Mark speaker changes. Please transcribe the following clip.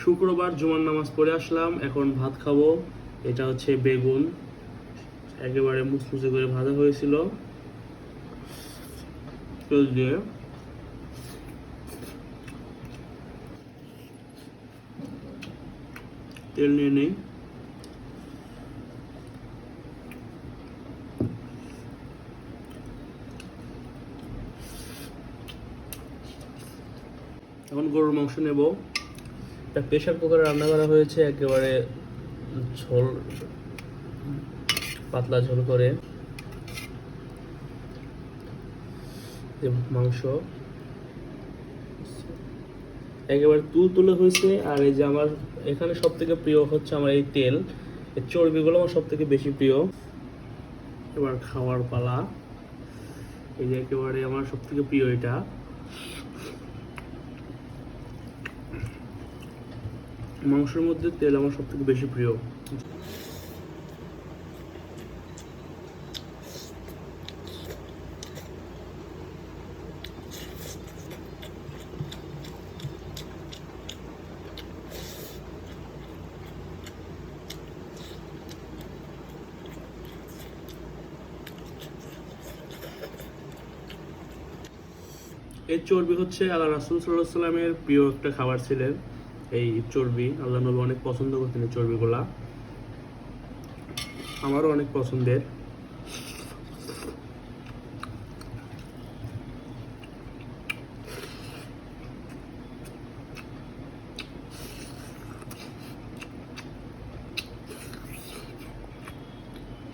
Speaker 1: শুক্রবার জুমার নামাজ পড়ে আসলাম, এখন ভাত খাবো। এটা হচ্ছে বেগুন, একেবারে মুচমুচে করে ভাজা হয়েছিল তেল দিয়ে। তেল নিয়ে নেই। এখন গরুর মাংস নেব। একটা প্রেশার কুকারে রান্না করা হয়েছে, একেবারে ঝোল, পাতলা ঝোল করে। মাংস একেবারে তুলে হয়েছে। আর এই যে আমার এখানে সব থেকে প্রিয় হচ্ছে আমার এই তেল, এই চর্বিগুলো আমার সব থেকে বেশি প্রিয়। এবার খাওয়ার পালা। এই যে একেবারে আমার সব থেকে প্রিয় এটা। মাংসের মধ্যে তেল আমার সব থেকে বেশি প্রিয়। এই চর্বি হচ্ছে আল্লাহ রাসূল সাল্লাল্লাহু আলাইহি সাল্লামের প্রিয় একটা খাবার ছিলেন। এই চর্বি আল্লাহ নবী অনেক পছন্দ করতেন এই চর্বিগুলা, আমারও অনেক পছন্দের।